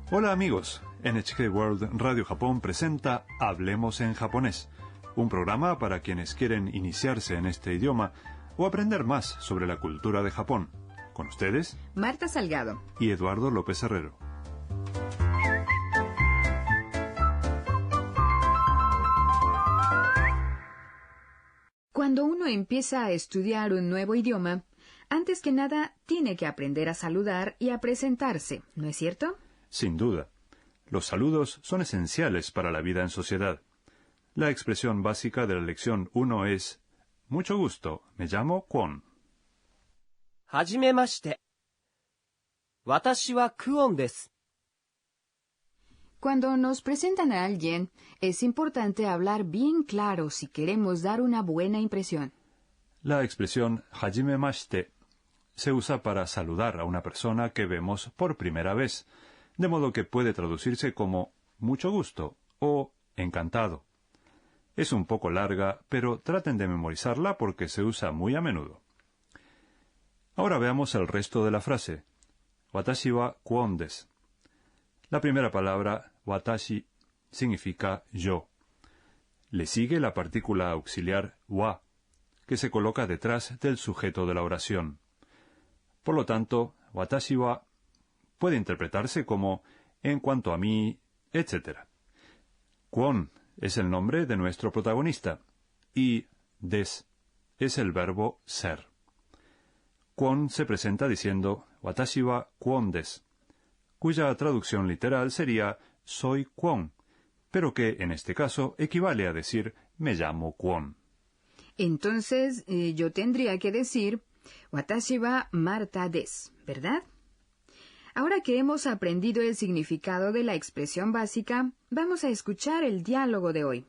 Hola amigos, NHK World Radio Japón presenta Hablemos en japonés, un programa para quienes quieren iniciarse en este idioma o aprender más sobre la cultura de Japón. Con ustedes, Marta Salgado y Eduardo López Herrero. Cuando uno empieza a estudiar un nuevo idioma, antes que nada tiene que aprender a saludar y a presentarse, ¿no es cierto? Sin duda. Los saludos son esenciales para la vida en sociedad. La expresión básica de la lección 1 es Mucho gusto, me llamo Kwon. Hajimemashite. Watashi wa Kwon desu. Cuando nos presentan a alguien, es importante hablar bien claro si queremos dar una buena impresión. La expresión hajimemashite se usa para saludar a una persona que vemos por primera vez, de modo que puede traducirse como mucho gusto o encantado. Es un poco larga, pero traten de memorizarla porque se usa muy a menudo. Ahora veamos el resto de la frase. Watashi wa Kwon desu. La primera palabra, watashi, significa yo. Le sigue la partícula auxiliar wa, que se coloca detrás del sujeto de la oración. Por lo tanto, watashi wa puede interpretarse como en cuanto a mí, etc. Kwon es el nombre de nuestro protagonista y des es el verbo ser. Kwon se presenta diciendo watashi wa Kwon desu, cuya traducción literal sería soy Kwon, pero que en este caso equivale a decir me llamo Kwon. Entonces, yo tendría que decir watashi wa Marta desu, ¿verdad? Ahora que hemos aprendido el significado de la expresión básica, vamos a escuchar el diálogo de hoy.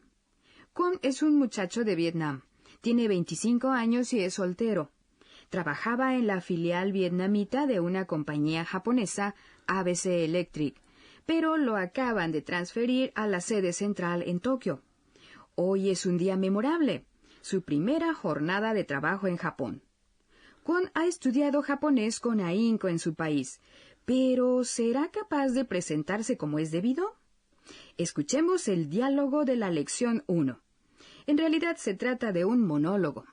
Kwon es un muchacho de Vietnam. Tiene 25 años y es soltero. Trabajaba en la filial vietnamita de una compañía japonesa, ABC Electric, pero lo acaban de transferir a la sede central en Tokio. Hoy es un día memorable, su primera jornada de trabajo en Japón. Kwon ha estudiado japonés con ahínco en su país, pero ¿será capaz de presentarse como es debido? Escuchemos el diálogo de la lección 1. En realidad se trata de un monólogo.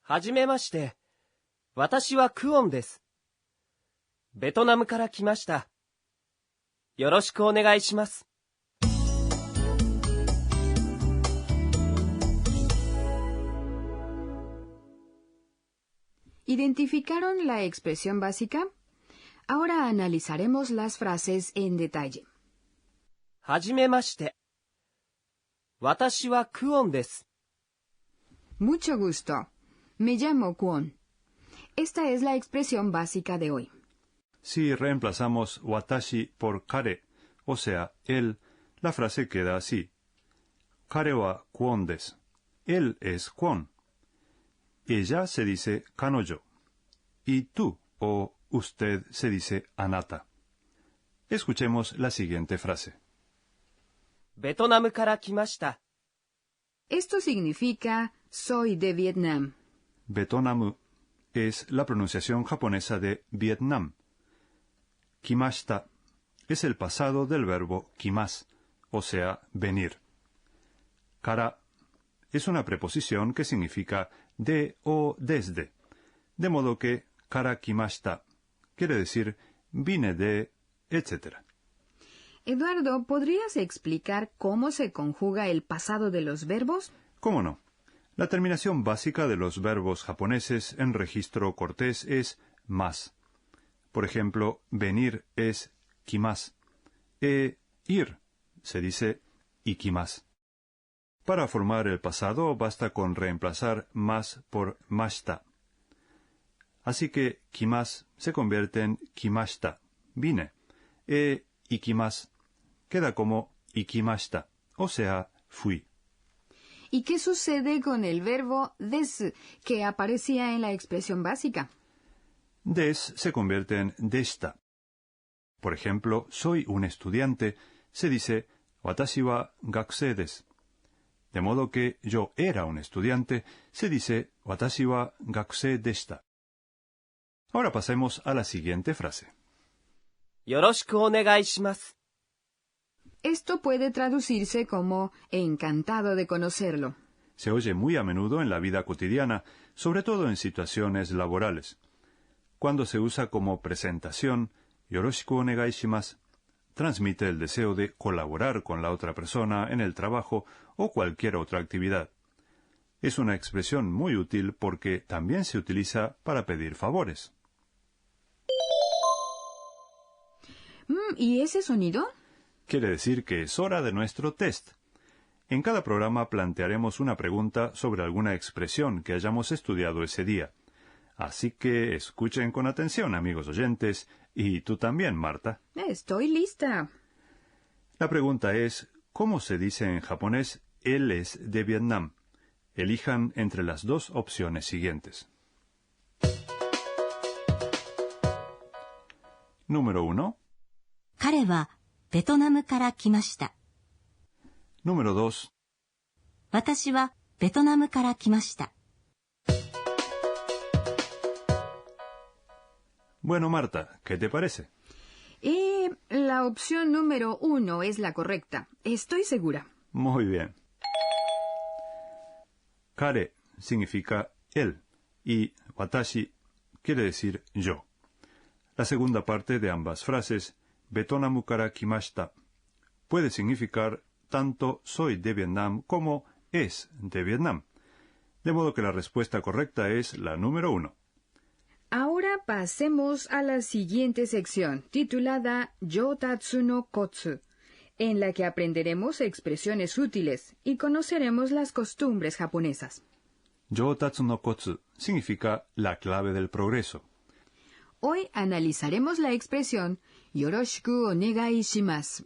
Hajimemashite. Watashi wa Kwon desu. ベトナムから来ました。よろしくお願いします。¿Identificaron la expresión básica? Ahora analizaremos las frases en detalle. はじめまして。私はクオンです。 Mucho gusto. Me llamo Kwon. Esta es la expresión básica de hoy. Si reemplazamos watashi por kare, o sea, él, la frase queda así. Kare wa Kwon desu. Él es Kwon. Ella se dice kanojo. Y tú o usted se dice anata. Escuchemos la siguiente frase. ベトナムから来ました。 Esto significa soy de Vietnam. Betonamu es la pronunciación japonesa de Vietnam. Kimashita es el pasado del verbo kimas, o sea, venir. Kara es una preposición que significa de o desde, de modo que kara kimashita quiere decir vine de, etc. Eduardo, ¿podrías explicar cómo se conjuga el pasado de los verbos? ¿Cómo no? La terminación básica de los verbos japoneses en registro cortés es mas. Por ejemplo, venir es kimas. Ir se dice ikimas. Para formar el pasado basta con reemplazar mas por mashita. Así que kimas se convierte en kimashita, vine. Ikimas queda como ikimashita, o sea, fui. ¿Y qué sucede con el verbo desu, que aparecía en la expresión básica? Des se convierte en deshita. Por ejemplo, soy un estudiante, se dice watashi wa gakusei desu. De modo que yo era un estudiante, se dice watashi wa gakusei deshita. Ahora pasemos a la siguiente frase. よろしくお願いします。 Esto puede traducirse como encantado de conocerlo. Se oye muy a menudo en la vida cotidiana, sobre todo en situaciones laborales. Cuando se usa como presentación, yoroshiku onegai shimasu, transmite el deseo de colaborar con la otra persona en el trabajo o cualquier otra actividad. Es una expresión muy útil porque también se utiliza para pedir favores. ¿Y ese sonido? Quiere decir que es hora de nuestro test. En cada programa plantearemos una pregunta sobre alguna expresión que hayamos estudiado ese día. Así que escuchen con atención, amigos oyentes, y tú también, Marta. Estoy lista. La pregunta es, ¿cómo se dice en japonés él es de Vietnam? Elijan entre las dos opciones siguientes. Número 1. 彼はベトナムから来ました。 Número 2. 私はベトナムから来ました。 Bueno, Marta, ¿qué te parece? La opción número 1 es la correcta. Estoy segura. Muy bien. Kare significa él y watashi quiere decir yo. La segunda parte de ambas frases, Betonamu kara kimashita, puede significar tanto soy de Vietnam como es de Vietnam. De modo que la respuesta correcta es la número 1. Ahora pasemos a la siguiente sección, titulada Yotatsu no Kotsu, en la que aprenderemos expresiones útiles y conoceremos las costumbres japonesas. Yotatsu no kotsu significa la clave del progreso. Hoy analizaremos la expresión Yoroshiku onegai shimasu.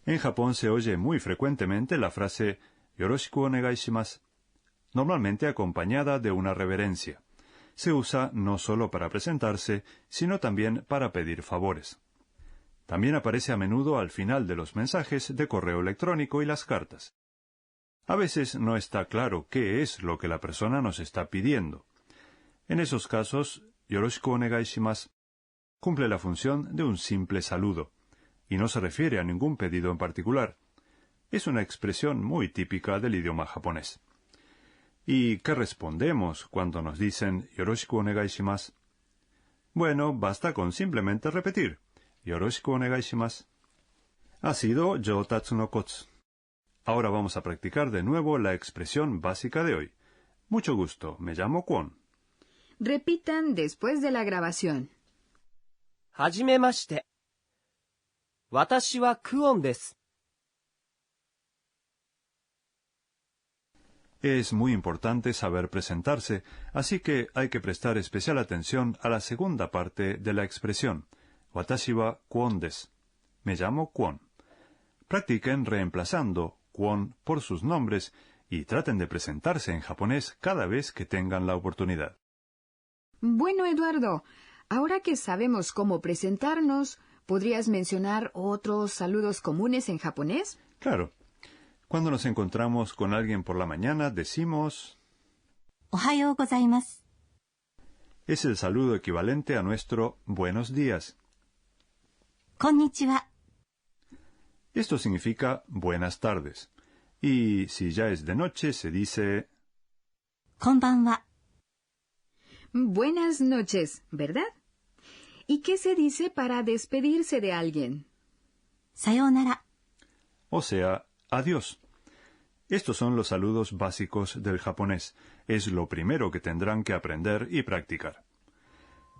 En Japón se oye muy frecuentemente la frase Yoroshiku onegai shimasu, normalmente acompañada de una reverencia. Se usa no solo para presentarse, sino también para pedir favores. También aparece a menudo al final de los mensajes de correo electrónico y las cartas. A veces no está claro qué es lo que la persona nos está pidiendo. En esos casos, yoroshiku onegai shimasu cumple la función de un simple saludo, y no se refiere a ningún pedido en particular. Es una expresión muy típica del idioma japonés. ¿Y qué respondemos cuando nos dicen yoroshiku onegai shimasu? Bueno, basta con simplemente repetir yoroshiku onegai shimasu. Ha sido Yotatsu no Kotsu. Ahora vamos a practicar de nuevo la expresión básica de hoy. Mucho gusto, me llamo Kwon. Repitan después de la grabación. はじめまして。私はクオンです。 Es muy importante saber presentarse, así que hay que prestar especial atención a la segunda parte de la expresión. Watashi wa Kwon desu. Me llamo Kwon. Practiquen reemplazando Kwon por sus nombres y traten de presentarse en japonés cada vez que tengan la oportunidad. Bueno, Eduardo, ahora que sabemos cómo presentarnos, ¿podrías mencionar otros saludos comunes en japonés? Claro. Cuando nos encontramos con alguien por la mañana, decimos おはようございます。 es el saludo equivalente a nuestro buenos días. こんにちは。 Esto significa buenas tardes. Y si ya es de noche, se dice こんばんは。 Buenas noches, ¿verdad? ¿Y qué se dice para despedirse de alguien? さようなら。 o sea, adiós. Estos son los saludos básicos del japonés. Es lo primero que tendrán que aprender y practicar.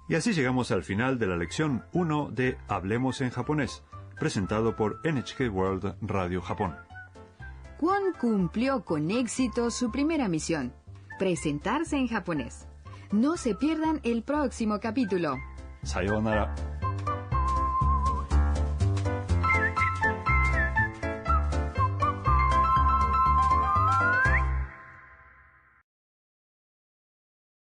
Y así llegamos al final de la lección 1 de Hablemos en japonés, presentado por NHK World Radio Japón. Kwon cumplió con éxito su primera misión, presentarse en japonés. No se pierdan el próximo capítulo. Sayonara.